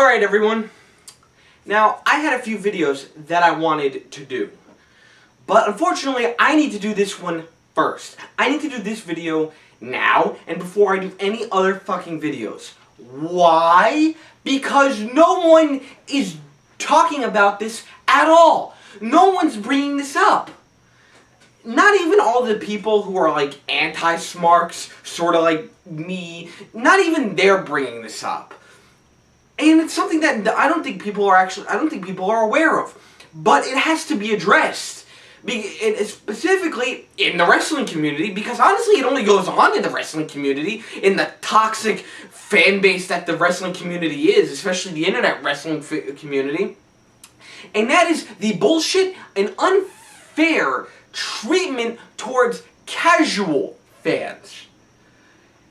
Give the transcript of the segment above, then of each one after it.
Alright everyone, now I had a few videos that I wanted to do, but unfortunately I need to do this one first. I need to do this video now and before I do any other fucking videos. Why? Because no one is talking about this at all. No one's bringing this up. Not even all the people who are like anti-smarks, sort of like me, not even they're bringing this up. And it's something that I don't think people are aware of. But it has to be addressed. Specifically in the wrestling community, because honestly it only goes on in the wrestling community, in the toxic fan base that the wrestling community is, especially the internet wrestling community. And that is the bullshit and unfair treatment towards casual fans.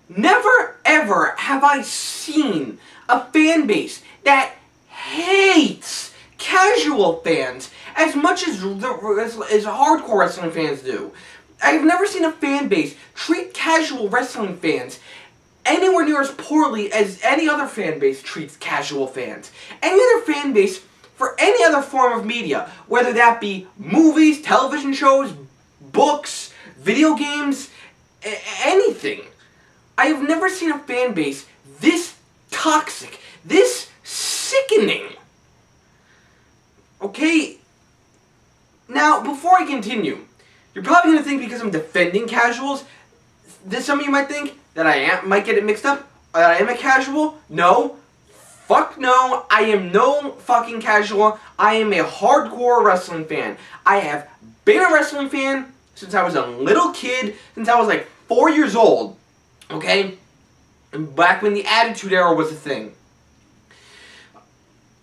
Never ever have I seen a fan base that hates casual fans as much as hardcore wrestling fans do. I've never seen a fan base treat casual wrestling fans anywhere near as poorly as any other fan base treats casual fans. Any other fan base for any other form of media, whether that be movies, television shows, books, video games, anything. I have never seen a fan base this toxic, this sickening. Okay, now before I continue, you're probably going to think because I'm defending casuals, some of you might think that might get it mixed up, that I am a casual. No. Fuck no, I am no fucking casual. I am a hardcore wrestling fan. I have been a wrestling fan since I was a little kid, since I was like 4 years old. Okay? And back when the Attitude Era was a thing.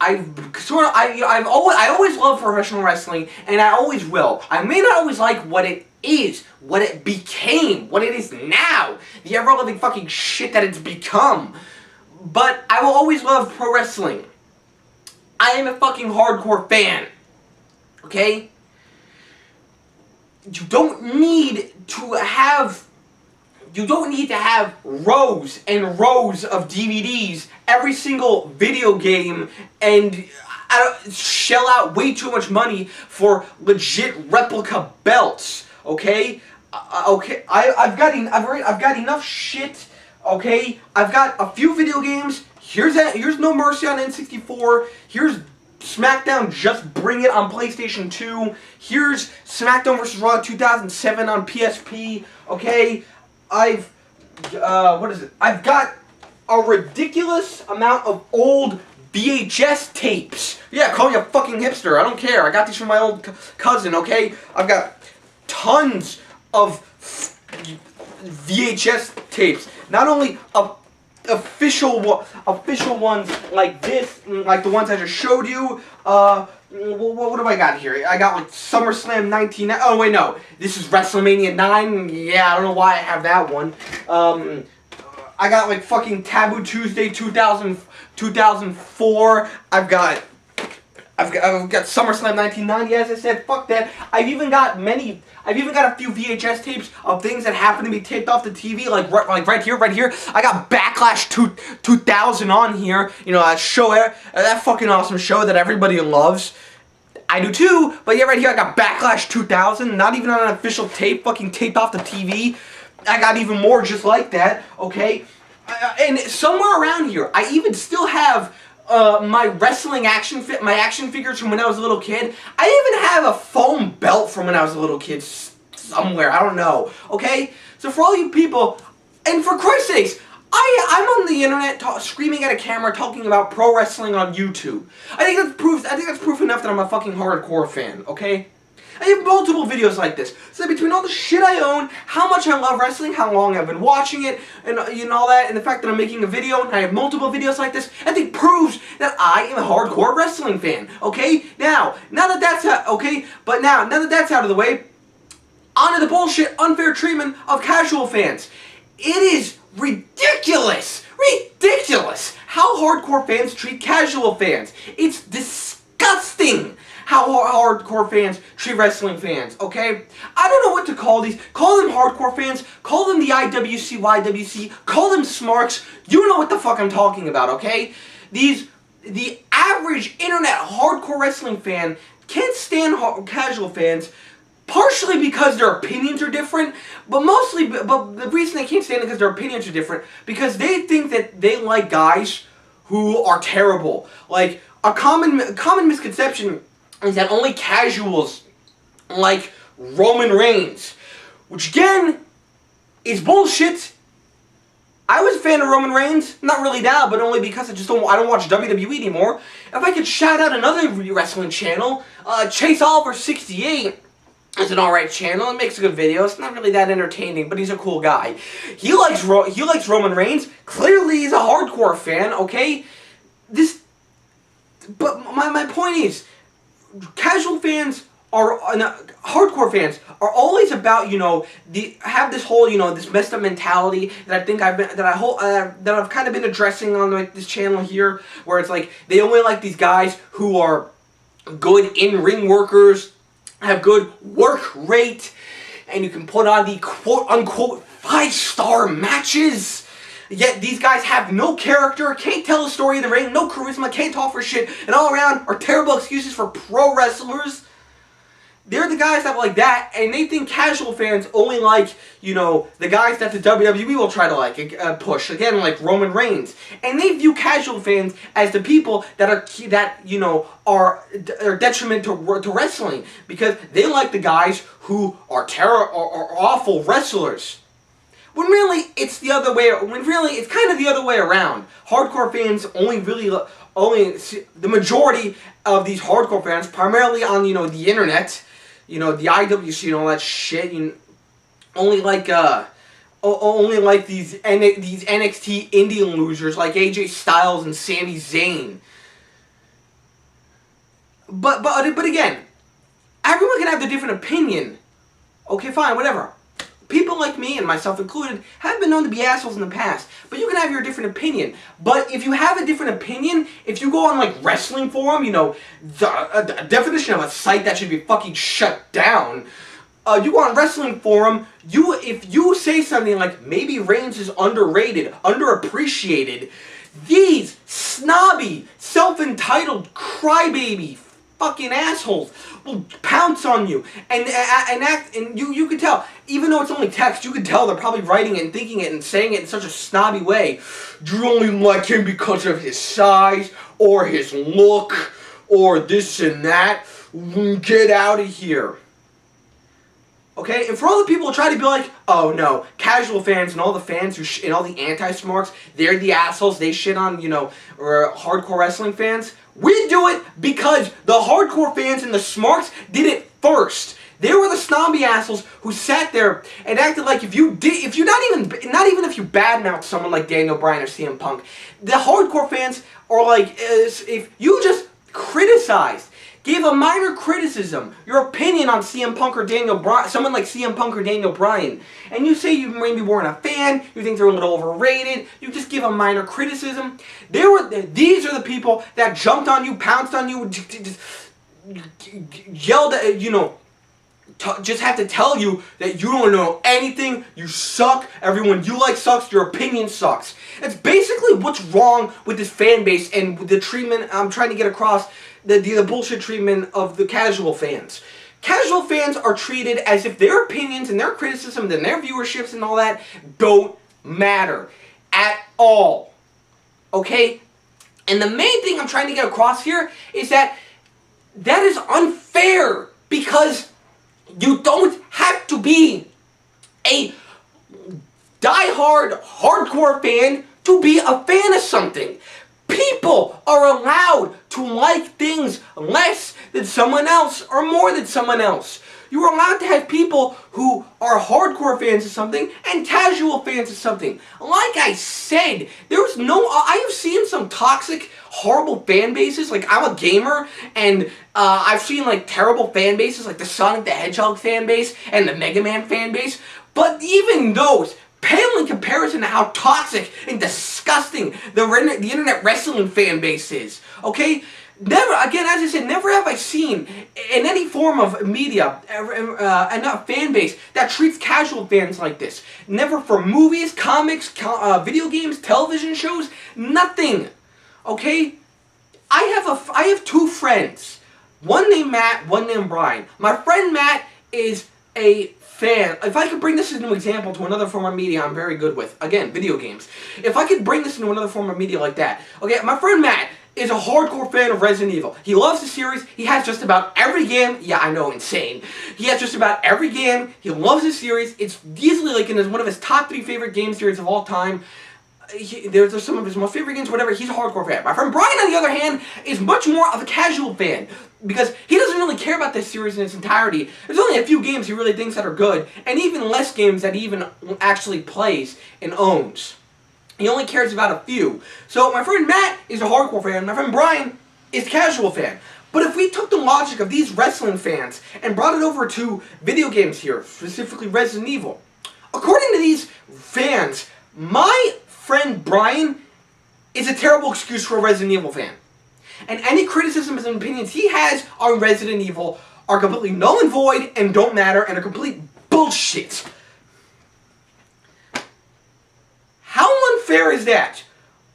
I always loved professional wrestling, and I always will. I may not always like what it is, what it became, what it is now, the ever-loving fucking shit that it's become. But I will always love pro wrestling. I am a fucking hardcore fan. Okay? You don't need to have rows and rows of DVDs, every single video game, and shell out way too much money for legit replica belts. Okay? I've got enough shit. Okay, I've got a few video games. Here's No Mercy on N64. Here's SmackDown Just Bring It on PlayStation 2. Here's SmackDown vs. Raw 2007 on PSP. Okay, I've got a ridiculous amount of old VHS tapes. Yeah, call me a fucking hipster. I don't care. I got these from my old cousin. Okay, I've got tons of VHS tapes. Not only official ones like this, like the ones I just showed you. What have I got here? I got like SummerSlam 19. Oh wait, no. This is WrestleMania 9. Yeah, I don't know why I have that one. I got like fucking Taboo Tuesday 2004. I've got SummerSlam 1990, as I said. Fuck that. I've even got a few VHS tapes of things that happen to be taped off the TV, like right here. I got Backlash 2000 on here. You know, that show, that fucking awesome show that everybody loves. I do too, but yeah, right here I got Backlash 2000, not even on an official tape, fucking taped off the TV. I got even more just like that, okay? And somewhere around here, I even still have my wrestling action figures from when I was a little kid. I even have a foam belt from when I was a little kid somewhere. I don't know. Okay? So for all you people, and for Christ's sakes, I'm on the internet screaming at a camera talking about pro wrestling on YouTube. I think that's proof enough that I'm a fucking hardcore fan. Okay? I have multiple videos like this. So between all the shit I own, how much I love wrestling, how long I've been watching it, and all that, and the fact that I'm making a video, and I have multiple videos like this, I think proves that I am a hardcore wrestling fan. Okay? Now that that's out of the way, on to the bullshit, unfair treatment of casual fans. It is ridiculous how hardcore fans treat casual fans. It's disgusting how hardcore fans treat wrestling fans, okay? I don't know what to call these. Call them hardcore fans, call them the IWC, YWC, call them smarks. You know what the fuck I'm talking about, okay? These the average internet hardcore wrestling fan can't stand casual fans, partially because their opinions are different, but the reason they can't stand it because their opinions are different, because they think that they like guys who are terrible. Like, a common misconception is that only casuals like Roman Reigns, which again is bullshit. I was a fan of Roman Reigns, not really now, but only because I don't watch WWE anymore. If I could shout out another wrestling channel, Chase Oliver 68 is an alright channel. It makes a good video. It's not really that entertaining, but he's a cool guy. He likes Roman Reigns. Clearly, he's a hardcore fan. Okay, but my point is, casual fans hardcore fans are always about, you know, have this whole, you know, this messed up mentality that I think that I've kind of been addressing on like this channel here, where it's like they only like these guys who are good in-ring workers, have good work rate, and you can put on the quote-unquote 5-star matches. Yet these guys have no character, can't tell a story in the ring, no charisma, can't talk for shit, and all around are terrible excuses for pro wrestlers. They're the guys that like that, and they think casual fans only like, you know, the guys that the WWE will try to push. Again, like Roman Reigns. And they view casual fans as the people that are detriment to wrestling, because they like the guys who are awful wrestlers. When really it's the other way. It's kind of the other way around. Hardcore fans the majority of these hardcore fans, primarily on, you know, the internet, you know, the IWC and all that shit, only like these NXT Indian losers like AJ Styles and Sami Zayn. But again, everyone can have their different opinion. Okay, fine, whatever. People like me, and myself included, have been known to be assholes in the past. But you can have your different opinion. But if you have a different opinion, if you go on, like, wrestling forum, you know, the definition of a site that should be fucking shut down. You go on wrestling forum, if you say something like, maybe Reigns is underrated, underappreciated, these snobby, self-entitled crybaby fucking assholes will pounce on you and you can tell, even though it's only text, you can tell they're probably writing it and thinking it and saying it in such a snobby way. You only like him because of his size or his look or this and that. Get out of here. Okay, and for all the people who try to be like, oh no, casual fans and all the fans and all the anti-smarks, they're the assholes, they shit on, you know, or hardcore wrestling fans. We do it because the hardcore fans and the smarks did it first. They were the snobby assholes who sat there and acted like if you not even if you badmouth someone like Daniel Bryan or CM Punk, the hardcore fans are like, if you just criticized, gave a minor criticism, your opinion on CM Punk or Daniel Bryan, someone like CM Punk or Daniel Bryan, and you say you maybe weren't a fan, you think they're a little overrated, you just give a minor criticism. These are the people that jumped on you, pounced on you, just yelled at you, know, just have to tell you that you don't know anything, you suck, everyone you like sucks, your opinion sucks. That's basically what's wrong with this fan base and with the treatment I'm trying to get across, the bullshit treatment of the casual fans. Casual fans are treated as if their opinions and their criticisms and their viewerships and all that don't matter at all. Okay? And the main thing I'm trying to get across here is that is unfair, because you don't have to be a die-hard, hardcore fan to be a fan of something. People are allowed to like things less than someone else or more than someone else. You are allowed to have people who are hardcore fans of something and casual fans of something. Like I said, I have seen some toxic, horrible fan bases. Like, I'm a gamer, and I've seen, like, terrible fan bases, like the Sonic the Hedgehog fan base and the Mega Man fan base. But even those pale in comparison to how toxic and disgusting the internet wrestling fan base is. Okay? Never, again, as I said, never have I seen in any form of media a fan base that treats casual fans like this. Never for movies, comics, video games, television shows, nothing. Okay? I have two friends. One named Matt, one named Brian. My friend Matt is a fan. If I could bring this into an example to another form of media I'm very good with, again, video games. If I could bring this into another form of media like that, okay, my friend Matt is a hardcore fan of Resident Evil. He loves the series. He has just about every game. Yeah, I know, insane. He has just about every game. He loves the series. It's easily like in one of his top 3 favorite game series of all time. There's some of his most favorite games, whatever. He's a hardcore fan. My friend Brian, on the other hand, is much more of a casual fan because he doesn't really care about this series in its entirety. There's only a few games he really thinks that are good, and even less games that he even actually plays and owns. He only cares about a few. So my friend Matt is a hardcore fan. My friend Brian is a casual fan. But if we took the logic of these wrestling fans and brought it over to video games here, specifically Resident Evil, according to these fans, my friend Brian is a terrible excuse for a Resident Evil fan. And any criticisms and opinions he has on Resident Evil are completely null and void and don't matter and are complete bullshit. How unfair is that?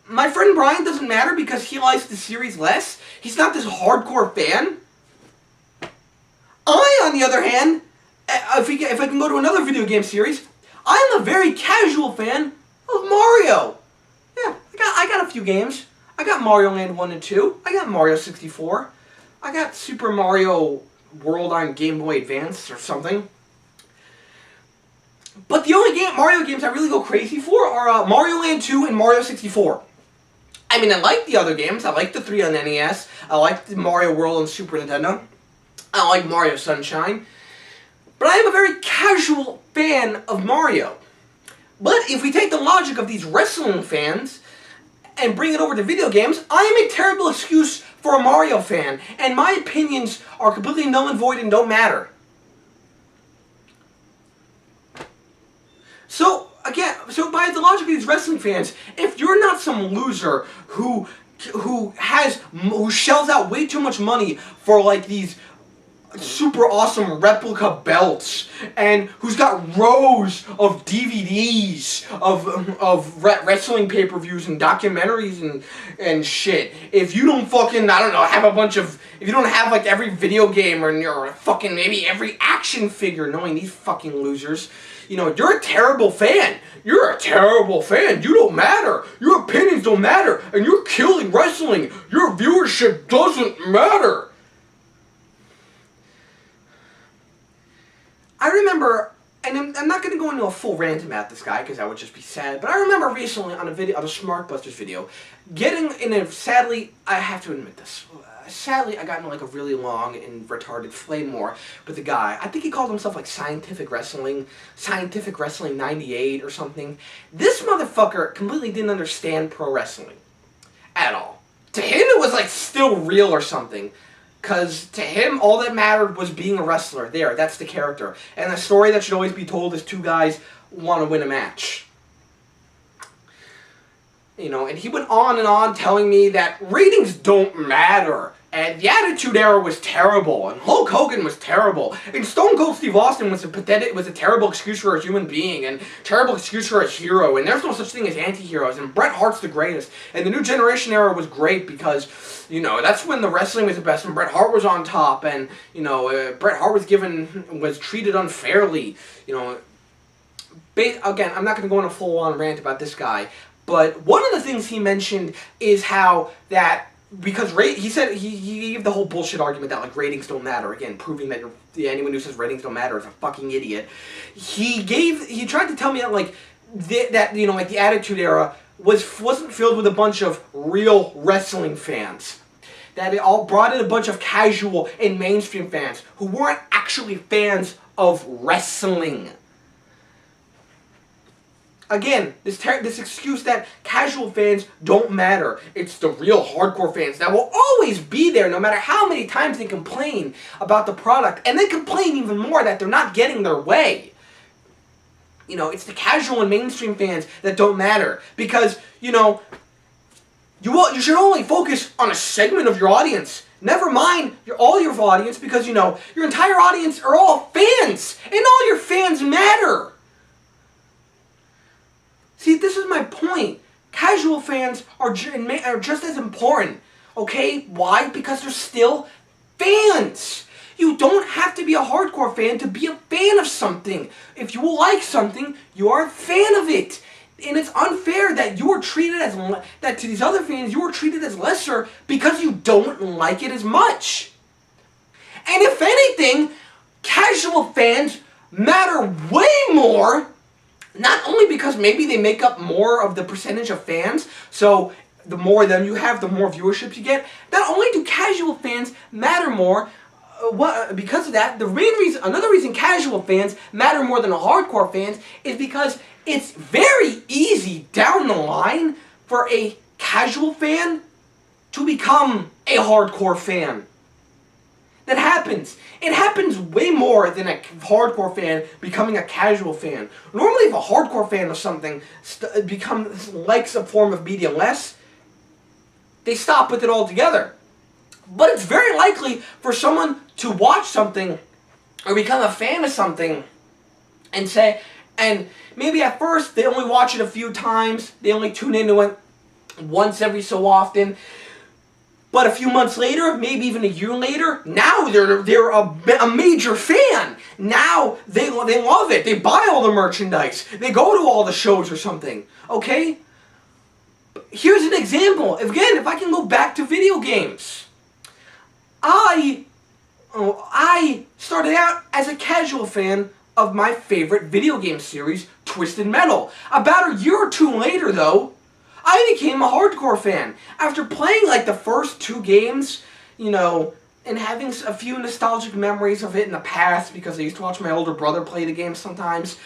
My friend Brian doesn't matter because he likes the series less. He's not this hardcore fan. I, on the other hand, if I can go to another video game series, I'm a very casual fan of Mario. Yeah, I got a few games. I got Mario Land 1 and 2. I got Mario 64. I got Super Mario World on Game Boy Advance or something. But the only Mario games I really go crazy for are Mario Land 2 and Mario 64. I mean, I like the other games. I like the 3 on NES. I like the Mario World on Super Nintendo. I like Mario Sunshine. But I am a very casual fan of Mario. But if we take the logic of these wrestling fans and bring it over to video games, I am a terrible excuse for a Mario fan. And my opinions are completely null and void and don't matter. So by the logic of these wrestling fans, if you're not some loser who shells out way too much money for like these super awesome replica belts and who's got rows of DVDs of wrestling pay-per-views and documentaries and shit, if you don't fucking, I don't know, have a bunch of, if you don't have like every video game or fucking maybe every action figure, knowing these fucking losers, you know, you're a terrible fan. You're a terrible fan. You don't matter. Your opinions don't matter. And you're killing wrestling. Your viewership doesn't matter. I remember, and I'm not going to go into a full rant about this guy because that would just be sad, but I remember recently on a SmartBusters video, getting in a, sadly, I have to admit this, sadly I got in like a really long and retarded flame war with a guy. I think he called himself like Scientific Wrestling 98 or something. This motherfucker completely didn't understand pro wrestling at all. To him it was like still real or something. Because to him, all that mattered was being a wrestler. There, that's the character. And the story that should always be told is 2 guys want to win a match. You know, and he went on telling me that ratings don't matter. And the Attitude Era was terrible. And Hulk Hogan was terrible. And Stone Cold Steve Austin was a terrible excuse for a human being. And terrible excuse for a hero. And there's no such thing as anti-heroes. And Bret Hart's the greatest. And the New Generation Era was great because, you know, that's when the wrestling was the best. And Bret Hart was on top. And, you know, Bret Hart was treated unfairly. You know, again, I'm not going to go on a full-on rant about this guy. But one of the things he mentioned is how that, because he said he gave the whole bullshit argument that like ratings don't matter, again proving that anyone who says ratings don't matter is a fucking idiot. He tried to tell me that like that you know, like the Attitude Era wasn't filled with a bunch of real wrestling fans. That it all brought in a bunch of casual and mainstream fans who weren't actually fans of wrestling. Again, this excuse that casual fans don't matter. It's the real hardcore fans that will always be there no matter how many times they complain about the product. And they complain even more that they're not getting their way. You know, it's the casual and mainstream fans that don't matter. Because, you know, you should only focus on a segment of your audience. Never mind all your audience because, you know, your entire audience are all fans. And all your fans matter. See, this is my point. Casual fans are just as important. Okay? Why? Because they're still fans. You don't have to be a hardcore fan to be a fan of something. If you like something, you are a fan of it. And it's unfair that you are treated as, that to these other fans, you are treated as lesser because you don't like it as much. And if anything, casual fans matter way more, not only because maybe they make up more of the percentage of fans, so the more of them you have, the more viewership you get. Not only do casual fans matter more, because of that, another reason casual fans matter more than hardcore fans is because it's very easy down the line for a casual fan to become a hardcore fan. That happens. It happens way more than a hardcore fan becoming a casual fan. Normally, if a hardcore fan of something likes a form of media less, they stop with it altogether. But it's very likely for someone to watch something or become a fan of something and maybe at first they only watch it a few times, they only tune into it once every so often, but a few months later, maybe even a year later, now they're a major fan. Now they love it. They buy all the merchandise. They go to all the shows or something. Okay? Here's an example. Again, if I can go back to video games. I started out as a casual fan of my favorite video game series, Twisted Metal. About a year or two later, though, I became a hardcore fan. After playing like the first 2 games, and having a few nostalgic memories of it in the past because I used to watch my older brother play the game sometimes.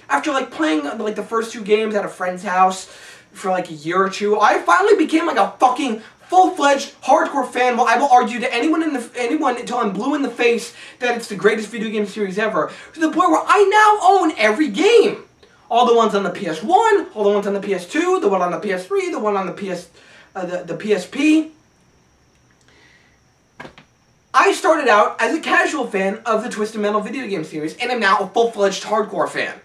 After like playing like the first 2 games at a friend's house for like a year or two, I finally became like a fucking full-fledged hardcore fan. Well, I will argue to anyone until I'm blue in the face that it's the greatest video game series ever. To the point where I now own every game. All the ones on the PS1, all the ones on the PS2, the one on the PS3, the one on the PSP. I started out as a casual fan of the Twisted Metal video game series, and am now a full-fledged hardcore fan.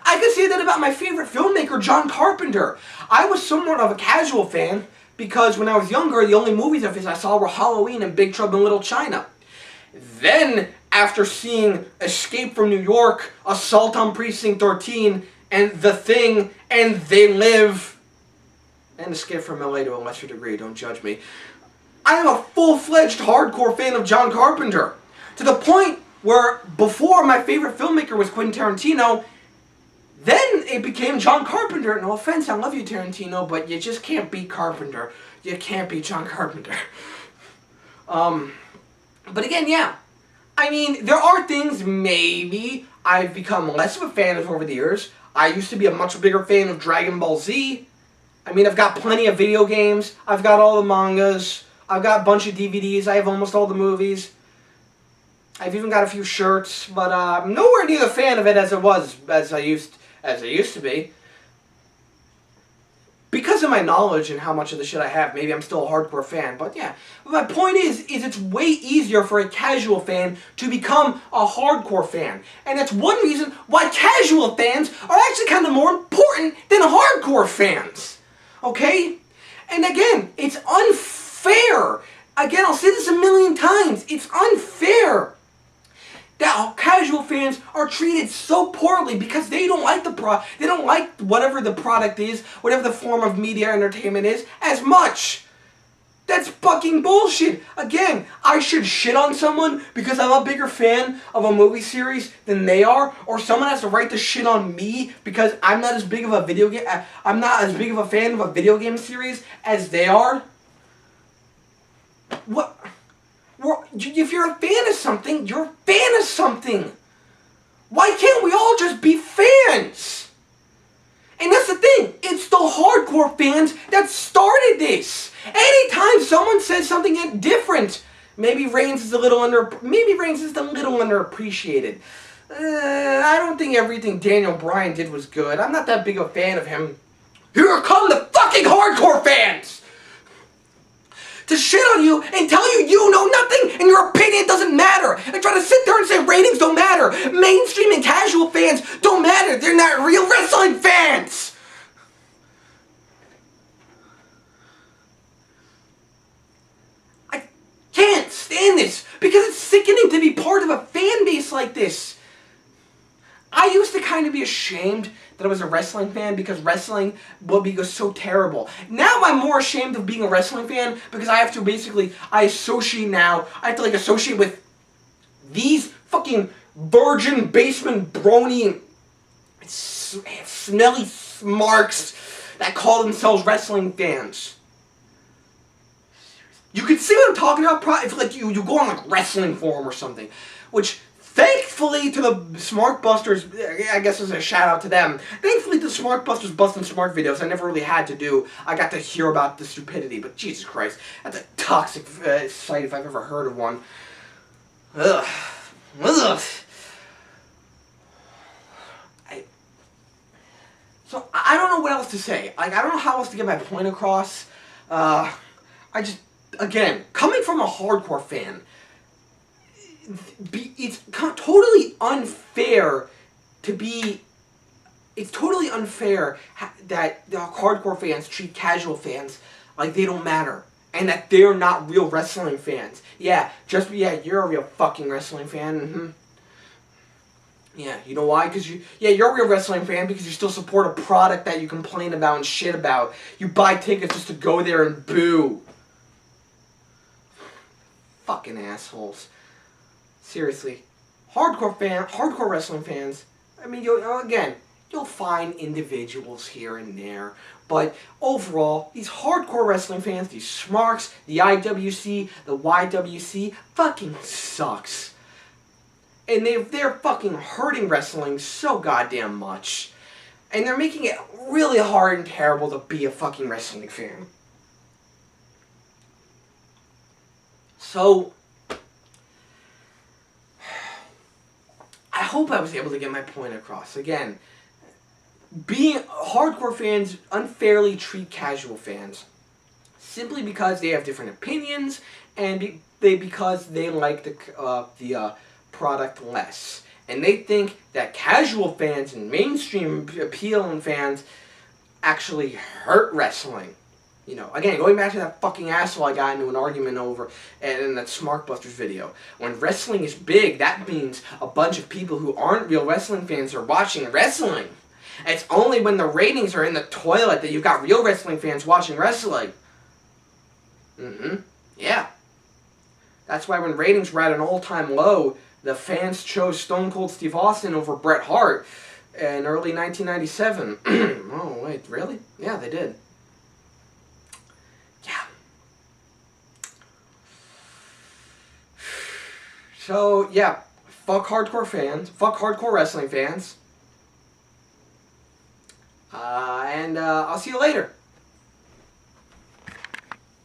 I could say that about my favorite filmmaker, John Carpenter. I was somewhat of a casual fan because when I was younger, the only movies of his I saw were Halloween and Big Trouble in Little China. Then, after seeing Escape from New York, Assault on Precinct 13, and The Thing, and They Live, and Escape from LA to a lesser degree, don't judge me, I am a full-fledged hardcore fan of John Carpenter. To the point where, before my favorite filmmaker was Quentin Tarantino, then it became John Carpenter. No offense, I love you, Tarantino, but you just can't beat Carpenter. You can't beat John Carpenter. But again, yeah. I mean, there are things maybe I've become less of a fan of over the years. I used to be a much bigger fan of Dragon Ball Z. I mean, I've got plenty of video games. I've got all the mangas. I've got a bunch of DVDs. I have almost all the movies. I've even got a few shirts, but I'm nowhere near the fan of it as I used to be. Because of my knowledge and how much of the shit I have, maybe I'm still a hardcore fan, but yeah. But my point is it's way easier for a casual fan to become a hardcore fan. And that's one reason why casual fans are actually kind of more important than hardcore fans. Okay? And again, it's unfair. Again, I'll say this a million times. It's unfair that casual fans are treated so poorly because they don't like they don't like whatever the product is, whatever the form of media entertainment is, as much. That's fucking bullshit. Again, I should shit on someone because I'm a bigger fan of a movie series than they are, or someone has the right to shit on me because I'm not as big of a I'm not as big of a fan of a video game series as they are. What? If you're a fan of something, you're a fan of something. Why can't we all just be fans? And that's the thing. It's the hardcore fans that started this. Anytime someone says something different, maybe Reigns is a little underappreciated. I don't think everything Daniel Bryan did was good. I'm not that big a fan of him. Here come the fucking hardcore fans! To shit on you and tell you you know nothing and your opinion doesn't matter. And try to sit there and say ratings don't matter. Mainstream and casual fans don't matter. They're not real wrestling fans. stand this because it's sickening to be part of a fan base like this. I used to kind of be ashamed that I was a wrestling fan because wrestling would be so terrible. Now I'm more ashamed of being a wrestling fan because I have to basically, I have to like associate with these fucking virgin basement brony smelly smarks that call themselves wrestling fans. You can see what I'm talking about if like you go on like wrestling forum or something, which thankfully to the Smart Busters, I guess is a shout out to them. Thankfully to the Smart Busters Busting Smart videos I never really had to do. I got to hear about the stupidity, but Jesus Christ, that's a toxic site if I've ever heard of one. Ugh. Ugh. So I don't know what else to say. Like, I don't know how else to get my point across. Again, coming from a hardcore fan, it's totally unfair to be. It's totally unfair that the hardcore fans treat casual fans like they don't matter and that they're not real wrestling fans. Yeah, you're a real fucking wrestling fan. Mm-hmm. Yeah, you know why? Because you're a real wrestling fan because you still support a product that you complain about and shit about. You buy tickets just to go there and boo. Fucking assholes. Seriously. Hardcore wrestling fans, I mean, you'll find individuals here and there, but overall, these hardcore wrestling fans, these smarks, the IWC, the YWC, fucking sucks. And they're fucking hurting wrestling so goddamn much. And they're making it really hard and terrible to be a fucking wrestling fan. So, I hope I was able to get my point across. Again, hardcore fans unfairly treat casual fans simply because they have different opinions and because they like the product less. And they think that casual fans and mainstream appealing fans actually hurt wrestling. You know, again, going back to that fucking asshole I got into an argument over in that Smart Busters video. When wrestling is big, that means a bunch of people who aren't real wrestling fans are watching wrestling. It's only when the ratings are in the toilet that you've got real wrestling fans watching wrestling. Yeah. That's why when ratings were at an all-time low, the fans chose Stone Cold Steve Austin over Bret Hart in early 1997. Oh, wait, really? Yeah, they did. Yeah. So, yeah, fuck hardcore fans. Fuck hardcore wrestling fans. And I'll see you later.